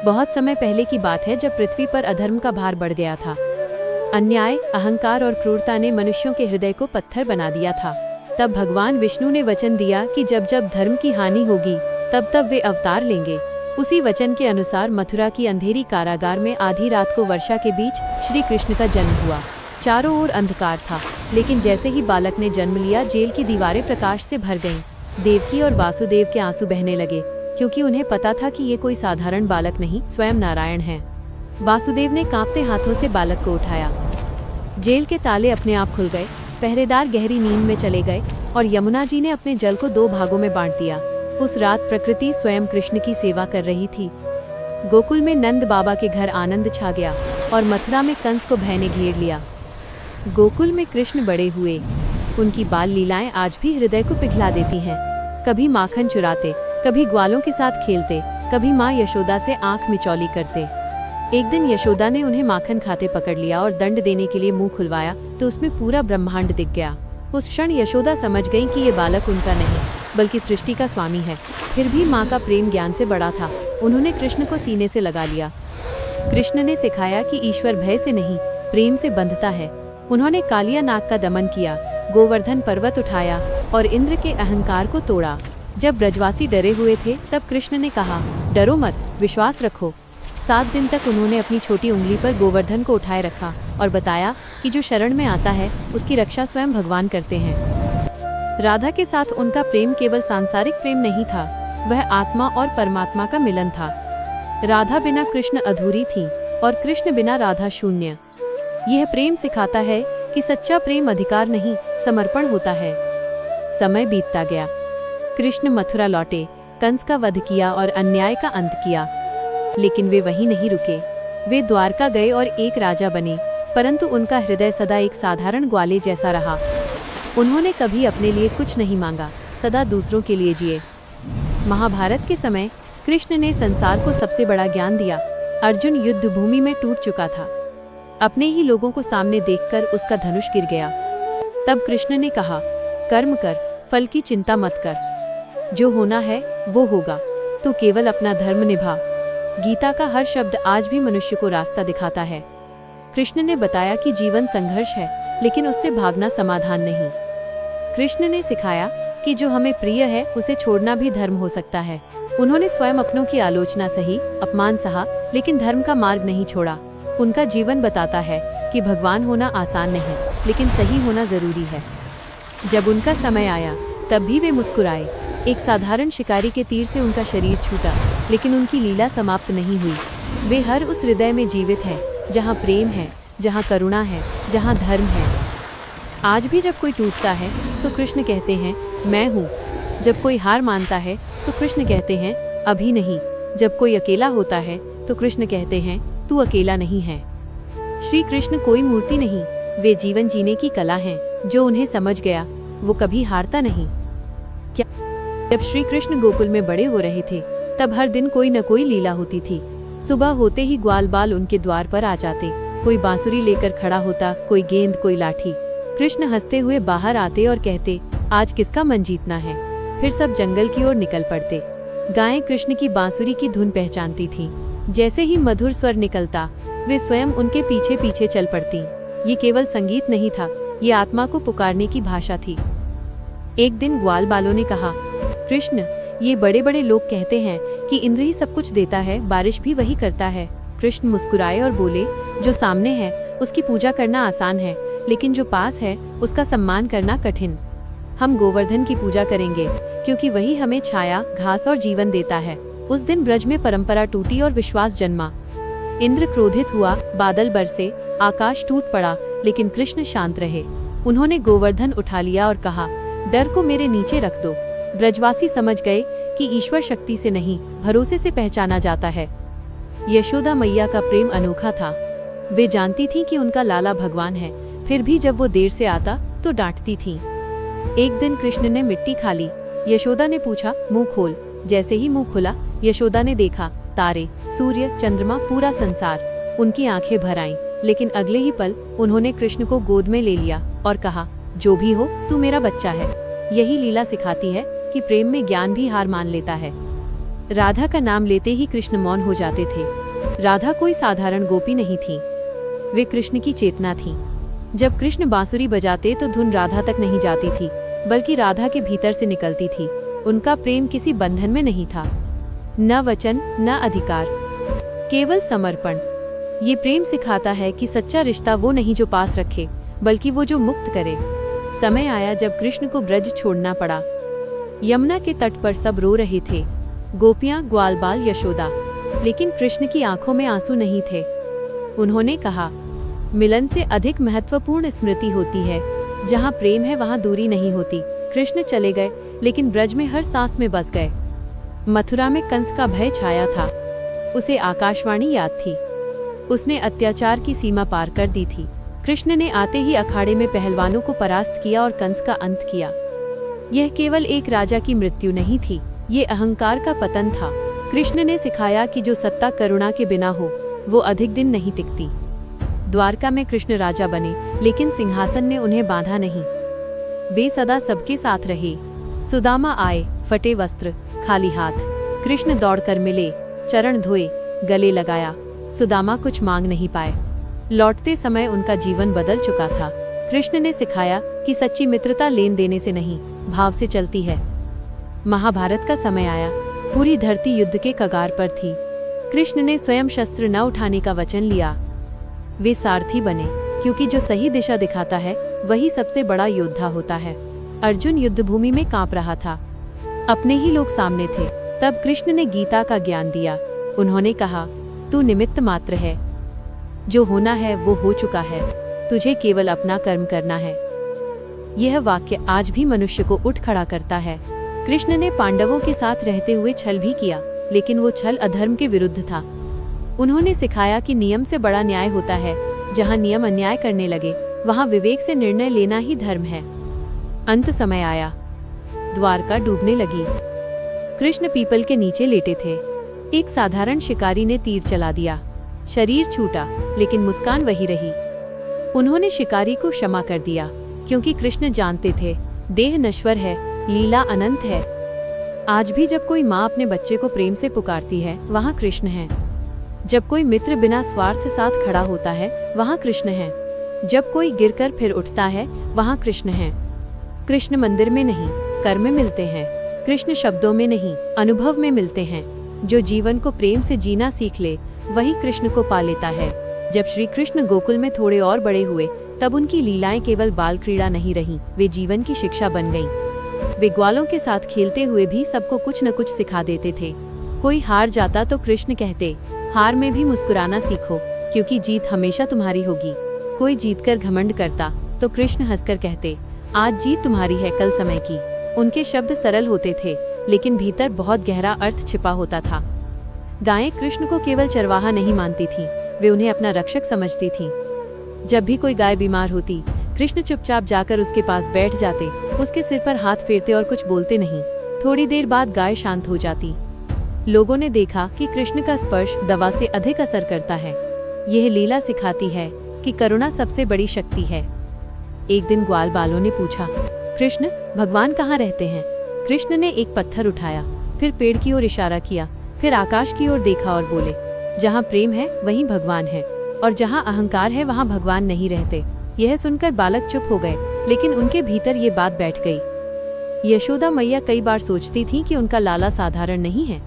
बहुत समय पहले की बात है जब पृथ्वी पर अधर्म का भार बढ़ गया था। अन्याय, अहंकार और क्रूरता ने मनुष्यों के हृदय को पत्थर बना दिया था। तब भगवान विष्णु ने वचन दिया कि जब जब धर्म की हानि होगी तब तब वे अवतार लेंगे। उसी वचन के अनुसार मथुरा की अंधेरी कारागार में आधी रात को वर्षा के बीच श्री कृष्ण का जन्म हुआ। चारों ओर अंधकार था, लेकिन जैसे ही बालक ने जन्म लिया जेल की दीवारें प्रकाश से भर गईं। देवकी और वासुदेव के आंसू बहने लगे, क्योंकि उन्हें पता था कि ये कोई साधारण बालक नहीं, स्वयं नारायण हैं। वासुदेव ने कांपते हाथों से बालक को उठाया। जेल के ताले अपने आप खुल गए, पहरेदार गहरी नींद में चले गए और यमुना जी ने अपने जल को 2 भागों में बांट दिया। उस रात प्रकृति स्वयं कृष्ण की सेवा कर रही थी। गोकुल में नंद बाबा के घर आनंद छा गया और मथुरा में कंस को भय ने घेर लिया। गोकुल में कृष्ण बड़े हुए। उनकी बाल लीलाएं आज भी हृदय को पिघला देती हैं। कभी माखन चुराते, कभी ग्वालों के साथ खेलते, कभी माँ यशोदा से आंख मिचौली करते। एक दिन यशोदा ने उन्हें माखन खाते पकड़ लिया और दंड देने के लिए मुंह खुलवाया तो उसमें पूरा ब्रह्मांड दिख गया। उस क्षण यशोदा समझ गई कि ये बालक उनका नहीं बल्कि सृष्टि का स्वामी है। फिर भी माँ का प्रेम ज्ञान से बड़ा था। उन्होंने कृष्ण को सीने से लगा लिया। कृष्ण ने सिखाया कि ईश्वर भय से नहीं, प्रेम से बंधता है। उन्होंने कालिया नाग का दमन किया, गोवर्धन पर्वत उठाया और इंद्र के अहंकार को तोड़ा। जब ब्रजवासी डरे हुए थे तब कृष्ण ने कहा, डरो मत, विश्वास रखो। 7 दिन तक उन्होंने अपनी छोटी उंगली पर गोवर्धन को उठाए रखा और बताया कि जो शरण में आता है उसकी रक्षा स्वयं भगवान करते हैं। राधा के साथ उनका प्रेम केवल सांसारिक प्रेम नहीं था, वह आत्मा और परमात्मा का मिलन था। राधा बिना कृष्ण अधूरी थी और कृष्ण बिना राधा शून्य। यह प्रेम सिखाता है कि सच्चा प्रेम अधिकार नहीं, समर्पण होता है। समय बीतता गया। कृष्ण मथुरा लौटे, कंस का वध किया और अन्याय का अंत किया। लेकिन वे वहीं नहीं रुके। वे द्वारका गए और एक राजा बने, परंतु उनका हृदय सदा एक साधारण ग्वाले जैसा रहा। उन्होंने कभी अपने लिए कुछ नहीं मांगा, सदा दूसरों के लिए जिए। महाभारत के समय कृष्ण ने संसार को सबसे बड़ा ज्ञान दिया। अर्जुन युद्ध भूमि में टूट चुका था। अपने ही लोगों को सामने देखकर उसका धनुष गिर गया। तब कृष्ण ने कहा, कर्म कर, फल की चिंता मत कर। जो होना है वो होगा, तू केवल अपना धर्म निभा। गीता का हर शब्द आज भी मनुष्य को रास्ता दिखाता है। कृष्ण ने बताया कि जीवन संघर्ष है, लेकिन उससे भागना समाधान नहीं। कृष्ण ने सिखाया कि जो हमें प्रिय है उसे छोड़ना भी धर्म हो सकता है। उन्होंने स्वयं अपनों की आलोचना सही, अपमान सहा, लेकिन धर्म का मार्ग नहीं छोड़ा। उनका जीवन बताता है कि भगवान होना आसान नहीं, लेकिन सही होना जरूरी है। जब उनका समय आया तब भी वे मुस्कुराए। एक साधारण शिकारी के तीर से उनका शरीर छूटा, लेकिन उनकी लीला समाप्त नहीं हुई। वे हर उस हृदय में जीवित हैं जहाँ प्रेम है, जहाँ करुणा है, जहाँ धर्म है। आज भी जब कोई टूटता है तो कृष्ण कहते हैं, मैं हूँ। जब कोई हार मानता है तो कृष्ण कहते हैं, अभी नहीं। जब कोई अकेला होता है तो कृष्ण कहते हैं, तू अकेला नहीं है। श्री कृष्ण कोई मूर्ति नहीं, वे जीवन जीने की कला हैं। जो उन्हें समझ गया वो कभी हारता नहीं। क्या जब श्री कृष्ण गोकुल में बड़े हो रहे थे तब हर दिन कोई न कोई लीला होती थी। सुबह होते ही ग्वाल बाल उनके द्वार पर आ जाते। कोई बांसुरी लेकर खड़ा होता, कोई गेंद, कोई लाठी। कृष्ण हंसते हुए बाहर आते और कहते, आज किसका मन जीतना है। फिर सब जंगल की ओर निकल पड़ते। गायें कृष्ण की बांसुरी की धुन पहचानती थीं। जैसे ही मधुर स्वर निकलता वे स्वयं उनके पीछे पीछे चल पड़ती। ये केवल संगीत नहीं था, ये आत्मा को पुकारने की भाषा थी। एक दिन ग्वाल बालों ने कहा, कृष्ण, ये बड़े बड़े लोग कहते हैं कि इंद्र ही सब कुछ देता है, बारिश भी वही करता है। कृष्ण मुस्कुराए और बोले, जो सामने है उसकी पूजा करना आसान है, लेकिन जो पास है उसका सम्मान करना कठिन। हम गोवर्धन की पूजा करेंगे क्योंकि वही हमें छाया, घास और जीवन देता है। उस दिन ब्रज में परंपरा टूटी और विश्वास जन्मा। इंद्र क्रोधित हुआ, बादल बरसे, आकाश टूट पड़ा, लेकिन कृष्ण शांत रहे। उन्होंने गोवर्धन उठा लिया और कहा, डर को मेरे नीचे रख दो। ब्रजवासी समझ गए कि ईश्वर शक्ति से नहीं, भरोसे से पहचाना जाता है। यशोदा मैया का प्रेम अनोखा था। वे जानती थीं कि उनका लाला भगवान है, फिर भी जब वो देर से आता तो डांटती थीं। एक दिन कृष्ण ने मिट्टी खा ली। यशोदा ने पूछा, मुंह खोल। जैसे ही मुंह खुला, यशोदा ने देखा तारे, सूर्य, चंद्रमा, पूरा संसार। उनकी आंखें भर आईं, लेकिन अगले ही पल उन्होंने कृष्ण को गोद में ले लिया और कहा, जो भी हो तू मेरा बच्चा है। यही लीला सिखाती है कि प्रेम में ज्ञान भी हार मान लेता है। राधा का नाम लेते ही कृष्ण मौन हो जाते थे। राधा कोई साधारण गोपी नहीं थी, वे कृष्ण की चेतना थी। जब कृष्ण बांसुरी बजाते तो धुन राधा तक नहीं जाती थी, बल्कि राधा के भीतर से निकलती थी। उनका प्रेम किसी बंधन में नहीं था, न वचन न अधिकार, केवल समर्पण। ये प्रेम सिखाता है कि सच्चा रिश्ता वो नहीं जो पास रखे, बल्कि वो जो मुक्त करे। समय आया जब कृष्ण को ब्रज छोड़ना पड़ा। यमुना के तट पर सब रो रहे थे, गोपियां, ग्वाल बाल, यशोदा। लेकिन कृष्ण की आंखों में आंसू नहीं थे। उन्होंने कहा, मिलन से अधिक महत्वपूर्ण स्मृति होती है। जहाँ प्रेम है वहाँ दूरी नहीं होती। कृष्ण चले गए, लेकिन ब्रज में हर सांस में बस गए। मथुरा में कंस का भय छाया था, उसे आकाशवाणी याद थी। उसने अत्याचार की सीमा पार कर दी थी। कृष्ण ने आते ही अखाड़े में पहलवानों को परास्त किया और कंस का अंत किया। यह केवल एक राजा की मृत्यु नहीं थी, ये अहंकार का पतन था। कृष्ण ने सिखाया कि जो सत्ता करुणा के बिना हो, वो अधिक दिन नहीं टिकती। द्वारका में कृष्ण राजा बने, लेकिन सिंहासन ने उन्हें बांधा नहीं। वे सदा सबके साथ रहे। सुदामा आए, फटे वस्त्र, खाली हाथ। कृष्ण दौड़कर मिले, चरण धोए, गले लगाया। सुदामा कुछ मांग नहीं पाए। लौटते समय उनका जीवन बदल चुका था। कृष्ण ने सिखाया कि सच्ची मित्रता लेन देने से नहीं, भाव से चलती है। महाभारत का समय आया, पूरी धरती युद्ध के कगार पर थी। कृष्ण ने स्वयं शस्त्र न उठाने का वचन लिया। वे सारथी बने, क्योंकि जो सही दिशा दिखाता है वही सबसे बड़ा योद्धा होता है। अर्जुन युद्धभूमि में कांप रहा था, अपने ही लोग सामने थे। तब कृष्ण ने गीता का ज्ञान दिया। उन्होंने कहा, तू निमित्त मात्र है, जो होना है वो हो चुका है, तुझे केवल अपना कर्म करना है। यह वाक्य आज भी मनुष्य को उठ खड़ा करता है। कृष्ण ने पांडवों के साथ रहते हुए छल भी किया, लेकिन वो छल अधर्म के विरुद्ध था। उन्होंने सिखाया कि नियम से बड़ा न्याय होता है। जहाँ नियम अन्याय करने लगे, वहाँ विवेक से निर्णय लेना ही धर्म है। अंत समय आया, द्वारका डूबने लगी। कृष्ण पीपल के नीचे लेटे थे। एक साधारण शिकारी ने तीर चला दिया। शरीर छूटा, लेकिन मुस्कान वही रही। उन्होंने शिकारी को क्षमा कर दिया, क्योंकि कृष्ण जानते थे देह नश्वर है, लीला अनंत है। आज भी जब कोई माँ अपने बच्चे को प्रेम से पुकारती है, वहाँ कृष्ण है। जब कोई मित्र बिना स्वार्थ साथ खड़ा होता है, वहाँ कृष्ण है। जब कोई गिरकर फिर उठता है, वहाँ कृष्ण है। कृष्ण मंदिर में नहीं, कर्म में मिलते हैं। कृष्ण शब्दों में नहीं, अनुभव में मिलते हैं। जो जीवन को प्रेम से जीना सीख ले, वही कृष्ण को पा लेता है। जब श्री कृष्ण गोकुल में थोड़े और बड़े हुए, तब उनकी लीलाएं केवल बाल क्रीड़ा नहीं रहीं, वे जीवन की शिक्षा बन गईं। वे ग्वालों के साथ खेलते हुए भी सबको कुछ न कुछ सिखा देते थे। कोई हार जाता तो कृष्ण कहते, हार में भी मुस्कुराना सीखो, क्योंकि जीत हमेशा तुम्हारी होगी। कोई जीतकर घमंड करता तो कृष्ण हंसकर कहते, आज जीत तुम्हारी है, कल समय की। उनके शब्द सरल होते थे, लेकिन भीतर बहुत गहरा अर्थ छिपा होता था। गायें कृष्ण को केवल चरवाहा नहीं मानती थीं, वे उन्हें अपना रक्षक समझती थीं। जब भी कोई गाय बीमार होती, कृष्ण चुपचाप जाकर उसके पास बैठ जाते, उसके सिर पर हाथ फेरते और कुछ बोलते नहीं। थोड़ी देर बाद गाय शांत हो जाती। लोगों ने देखा कि कृष्ण का स्पर्श दवा से अधिक असर करता है। यह लीला सिखाती है कि करुणा सबसे बड़ी शक्ति है। एक दिन ग्वाल बालों ने पूछा, कृष्ण, भगवान कहाँ रहते हैं? कृष्ण ने एक पत्थर उठाया, फिर पेड़ की ओर इशारा किया, फिर आकाश की ओर देखा और बोले, जहाँ प्रेम है वहीं भगवान है, और जहाँ अहंकार है वहाँ भगवान नहीं रहते। यह सुनकर बालक चुप हो गए, लेकिन उनके भीतर ये बात बैठ गई। यशोदा मैया कई बार सोचती थीं कि उनका लाला साधारण नहीं है,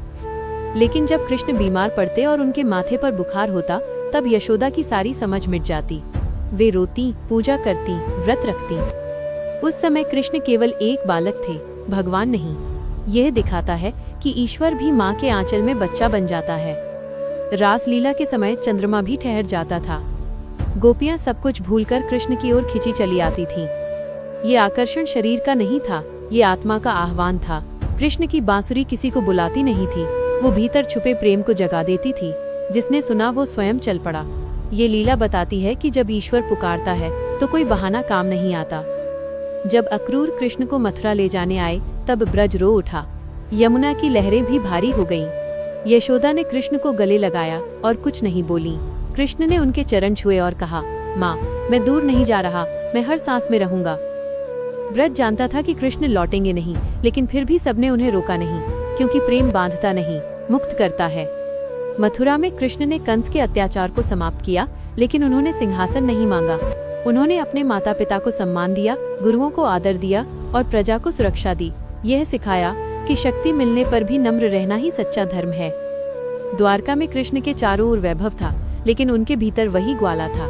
लेकिन जब कृष्ण बीमार पड़ते और उनके माथे पर बुखार होता, तब यशोदा की सारी समझ मिट जाती। वे रोती, पूजा करती, व्रत रखती। उस समय कृष्ण केवल एक बालक थे, भगवान नहीं। यह दिखाता है कि ईश्वर भी माँ के आंचल में बच्चा बन जाता है। रासलीला के समय चंद्रमा भी ठहर जाता था। गोपियां सब कुछ भूलकर कृष्ण की ओर खिंची चली आती थीं। ये आकर्षण शरीर का नहीं था, ये आत्मा का आह्वान था। कृष्ण की बांसुरी किसी को बुलाती नहीं थी, वो भीतर छुपे प्रेम को जगा देती थी। जिसने सुना वो स्वयं चल पड़ा। ये लीला बताती है कि जब ईश्वर पुकारता है तो कोई बहाना काम नहीं आता। जब अक्रूर कृष्ण को मथुरा ले जाने आए, तब ब्रज रो उठा। यमुना की लहरें भी भारी हो गईं। यशोदा ने कृष्ण को गले लगाया और कुछ नहीं बोली। कृष्ण ने उनके चरण छुए और कहा, माँ, मैं दूर नहीं जा रहा, मैं हर सांस में रहूंगा। ब्रज जानता था कि कृष्ण लौटेंगे नहीं, लेकिन फिर भी सबने उन्हें रोका नहीं, क्योंकि प्रेम बांधता नहीं, मुक्त करता है। मथुरा में कृष्ण ने कंस के अत्याचार को समाप्त किया, लेकिन उन्होंने सिंहासन नहीं मांगा। उन्होंने अपने माता पिता को सम्मान दिया, गुरुओं को आदर दिया और प्रजा को सुरक्षा दी। यह सिखाया कि शक्ति मिलने पर भी नम्र रहना ही सच्चा धर्म है। द्वारका में कृष्ण के चारों ओर वैभव था, लेकिन उनके भीतर वही ग्वाला था।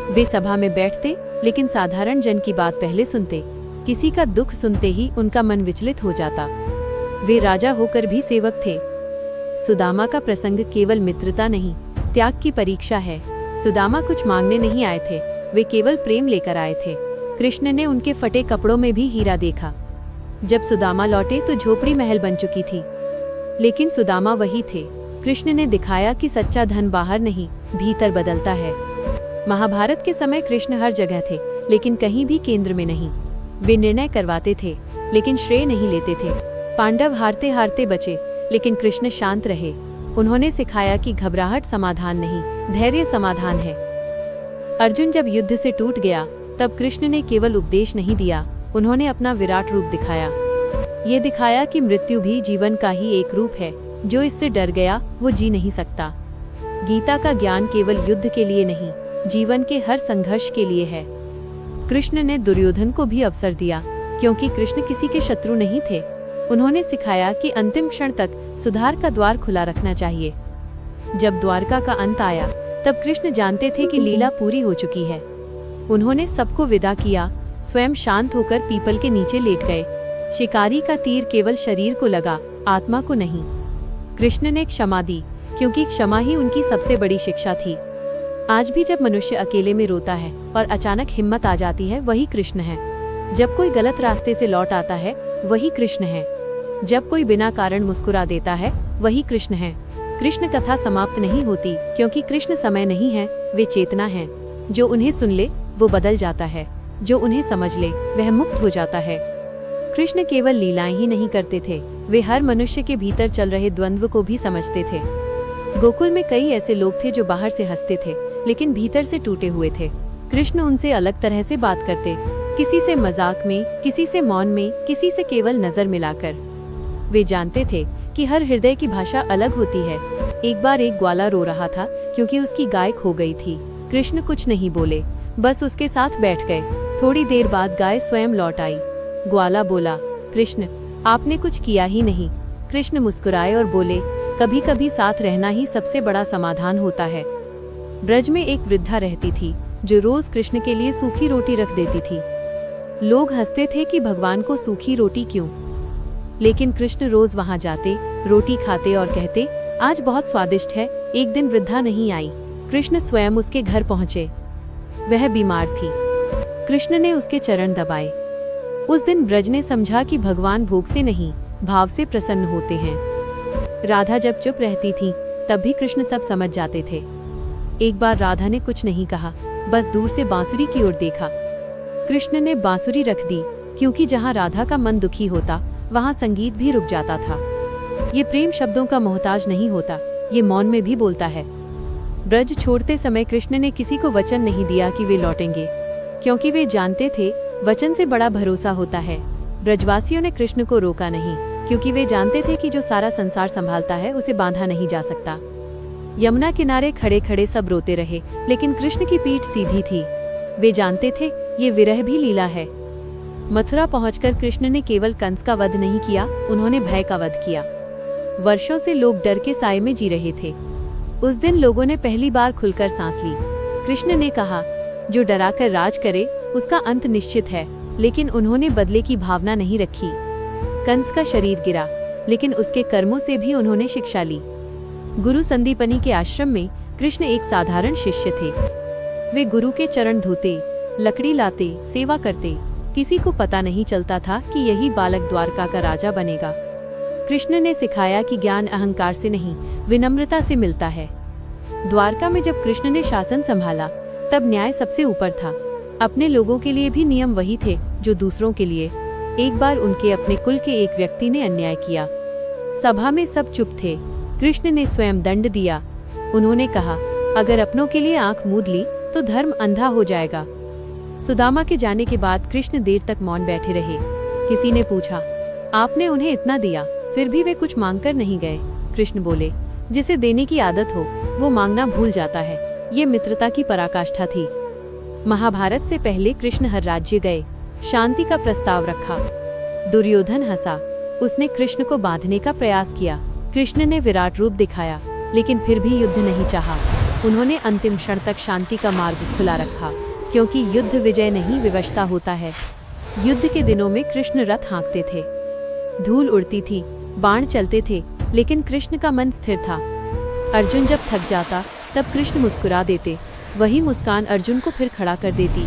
वे सभा में बैठते, लेकिन साधारण जन की बात पहले सुनते। किसी का दुख सुनते ही उनका मन विचलित हो जाता। वे राजा होकर भी सेवक थे। सुदामा का प्रसंग केवल मित्रता नहीं, त्याग की परीक्षा है। सुदामा कुछ मांगने नहीं आए थे, वे केवल प्रेम लेकर आए थे। कृष्ण ने उनके फटे कपड़ों में भी हीरा देखा। जब सुदामा लौटे तो झोपड़ी महल बन चुकी थी, लेकिन सुदामा वही थे। कृष्ण ने दिखाया कि सच्चा धन बाहर नहीं, भीतर बदलता है। महाभारत के समय कृष्ण हर जगह थे, लेकिन कहीं भी केंद्र में नहीं। वे निर्णय करवाते थे, लेकिन श्रेय नहीं लेते थे। पांडव हारते हारते बचे, लेकिन कृष्ण शांत रहे। उन्होंने सिखाया कि घबराहट समाधान नहीं, धैर्य समाधान है। अर्जुन जब युद्ध से टूट गया, तब कृष्ण ने केवल उपदेश नहीं दिया, उन्होंने अपना विराट रूप दिखाया। ये दिखाया कि मृत्यु भी जीवन का ही एक रूप है। जो इससे डर गया वो जी नहीं सकता। गीता का ज्ञान केवल युद्ध के लिए नहीं, जीवन के हर संघर्ष के लिए है। कृष्ण ने दुर्योधन को भी अवसर दिया, क्योंकि कृष्ण किसी के शत्रु नहीं थे। उन्होंने सिखाया कि अंतिम क्षण तक सुधार का द्वार खुला रखना चाहिए। जब द्वारका का अंत आया, तब कृष्ण जानते थे कि लीला पूरी हो चुकी है। उन्होंने सबको विदा किया, स्वयं शांत होकर पीपल के नीचे लेट गए। शिकारी का तीर केवल शरीर को लगा, आत्मा को नहीं। कृष्ण ने क्षमा दी, क्योंकि क्षमा ही उनकी सबसे बड़ी शिक्षा थी। आज भी जब मनुष्य अकेले में रोता है और अचानक हिम्मत आ जाती है, वही कृष्ण है। जब कोई गलत रास्ते से लौट आता है, वही कृष्ण है। जब कोई बिना कारण मुस्कुरा देता है, वही कृष्ण है। कृष्ण कथा समाप्त नहीं होती, क्योंकि कृष्ण समय नहीं है, वे चेतना है। जो उन्हें सुन ले वो बदल जाता है, जो उन्हें समझ ले वह मुक्त हो जाता है। कृष्ण केवल लीलाएं ही नहीं करते थे, वे हर मनुष्य के भीतर चल रहे द्वंद्व को भी समझते थे। गोकुल में कई ऐसे लोग थे जो बाहर से हंसते थे, लेकिन भीतर से टूटे हुए थे। कृष्ण उनसे अलग तरह से बात करते, किसी से मजाक में, किसी से मौन में, किसी से केवल नजर मिलाकर। वे जानते थे कि हर हृदय की भाषा अलग होती है। एक बार एक ग्वाला रो रहा था, क्योंकि उसकी गाय खो गई थी। कृष्ण कुछ नहीं बोले, बस उसके साथ बैठ गए। थोड़ी देर बाद गाय स्वयं लौट आई। ग्वाला बोला, कृष्ण आपने कुछ किया ही नहीं। कृष्ण मुस्कुराए और बोले, कभी कभी साथ रहना ही सबसे बड़ा समाधान होता है। ब्रज में एक वृद्धा रहती थी, जो रोज कृष्ण के लिए सूखी रोटी रख देती थी। लोग हंसते थे कि भगवान को सूखी रोटी क्यों, लेकिन कृष्ण रोज वहां जाते, रोटी खाते और कहते, आज बहुत स्वादिष्ट है। एक दिन वृद्धा नहीं आई, कृष्ण स्वयं उसके घर पहुंचे। वह बीमार थी। कृष्ण ने उसके चरण दबाए। उस दिन ब्रज ने समझा कि भगवान भोग से नहीं, भाव से प्रसन्न होते हैं। राधा जब चुप रहती थी, तब भी कृष्ण सब समझ जाते थे। एक बार राधा ने कुछ नहीं कहा, बस दूर से बांसुरी की ओर देखा। कृष्ण ने बांसुरी रख दी, क्योंकि जहाँ राधा का मन दुखी होता, वहाँ संगीत भी रुक जाता था। ये प्रेम शब्दों का मोहताज नहीं होता, ये मौन में भी बोलता है। ब्रज छोड़ते समय कृष्ण ने किसी को वचन नहीं दिया कि वे लौटेंगे, क्योंकि वे जानते थे वचन से बड़ा भरोसा होता है। ब्रजवासियों ने कृष्ण को रोका नहीं, क्योंकि वे जानते थे कि जो सारा संसार संभालता है, उसे बांधा नहीं जा सकता। यमुना किनारे खड़े खड़े सब रोते रहे, लेकिन कृष्ण की पीठ सीधी थी। वे जानते थे ये विरह भी लीला है। मथुरा पहुंचकर कृष्ण ने केवल कंस का वध नहीं किया, उन्होंने भय का वध किया। वर्षों से लोग डर के साए में जी रहे थे। उस दिन लोगों ने पहली बार खुलकर सांस ली। कृष्ण ने कहा, जो डराकर राज करे उसका अंत निश्चित है, लेकिन उन्होंने बदले की भावना नहीं रखी। कंस का शरीर गिरा, लेकिन उसके कर्मों से भी उन्होंने शिक्षा ली। गुरु संदीपनी के आश्रम में कृष्ण एक साधारण शिष्य थे। वे गुरु के चरण धोते, लकड़ी लाते, सेवा करते। किसी को पता नहीं चलता था कि यही बालक द्वारका का राजा बनेगा। कृष्ण ने सिखाया कि ज्ञान अहंकार से नहीं, विनम्रता से मिलता है। द्वारका में जब कृष्ण ने शासन संभाला, तब न्याय सबसे ऊपर था। अपने लोगों के लिए भी नियम वही थे जो दूसरों के लिए। एक बार उनके अपने कुल के एक व्यक्ति ने अन्याय किया। सभा में सब चुप थे। कृष्ण ने स्वयं दंड दिया। उन्होंने कहा, अगर अपनों के लिए आंख मूंद ली तो धर्म अंधा हो जाएगा। सुदामा के जाने के बाद कृष्ण देर तक मौन बैठे रहे। किसी ने पूछा, आपने उन्हें इतना दिया, फिर भी वे कुछ मांगकर नहीं गए। कृष्ण बोले, जिसे देने की आदत हो वो मांगना भूल जाता है। ये मित्रता की पराकाष्ठा थी। महाभारत से पहले कृष्ण हर राज्य गए, शांति का प्रस्ताव रखा। दुर्योधन हंसा, उसने कृष्ण को बांधने का प्रयास किया। कृष्ण ने विराट रूप दिखाया, लेकिन फिर भी युद्ध नहीं चाहा। उन्होंने अंतिम क्षण तक शांति का मार्ग खुला रखा, क्योंकि युद्ध विजय नहीं विवशता होता है। युद्ध के दिनों में कृष्ण रथ हाँकते थे, धूल उड़ती थी, बाण चलते थे, लेकिन कृष्ण का मन स्थिर था। अर्जुन जब थक जाता तब कृष्ण मुस्कुरा देते, वही मुस्कान अर्जुन को फिर खड़ा कर देती।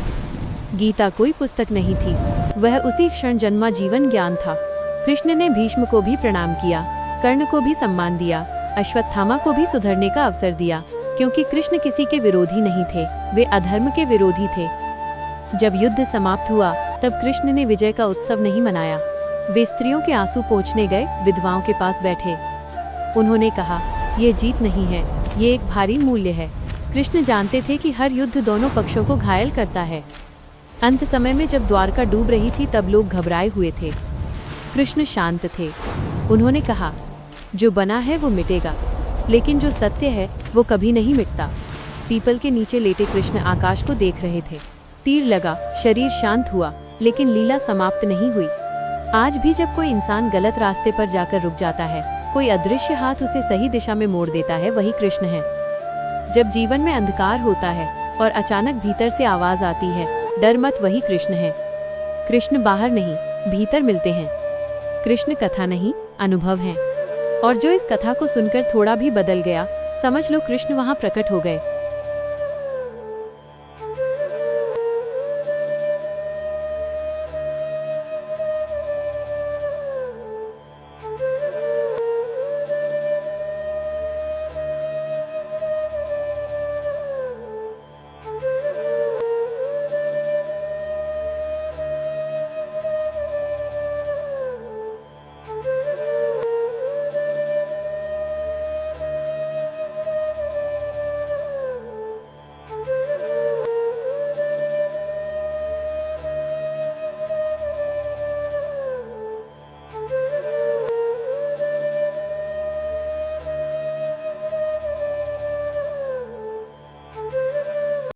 गीता कोई पुस्तक नहीं थी, वह उसी क्षण जन्मा जीवन ज्ञान था। कृष्ण ने भीष्म को भी प्रणाम किया, कर्ण को भी सम्मान दिया, अश्वत्थामा को भी सुधरने का अवसर दिया, क्योंकि कृष्ण किसी के विरोधी नहीं थे, वे अधर्म के विरोधी थे। जब युद्ध समाप्त हुआ तब कृष्ण ने विजय का उत्सव नहीं मनाया। वे स्त्रियों के आंसू पोंछने गए, विधवाओं के पास बैठे। उन्होंने कहा, ये जीत नहीं है, ये एक भारी मूल्य है। कृष्ण जानते थे कि हर युद्ध दोनों पक्षों को घायल करता है। अंत समय में जब द्वारका डूब रही थी तब लोग घबराए हुए थे। कृष्ण शांत थे। उन्होंने कहा, जो बना है वो मिटेगा, लेकिन जो सत्य है वो कभी नहीं मिटता। पीपल के नीचे लेटे कृष्ण आकाश को देख रहे थे। तीर लगा, शरीर शांत हुआ, लेकिन लीला समाप्त नहीं हुई। आज भी जब कोई इंसान गलत रास्ते पर जाकर रुक जाता है, कोई अदृश्य हाथ उसे सही दिशा में मोड़ देता है, वही कृष्ण है। जब जीवन में अंधकार होता है और अचानक भीतर से आवाज आती है, डर मत, वही कृष्ण है। कृष्ण बाहर नहीं, भीतर मिलते हैं। कृष्ण कथा नहीं, अनुभव है। और जो इस कथा को सुनकर थोड़ा भी बदल गया, समझ लो कृष्ण वहाँ प्रकट हो गए।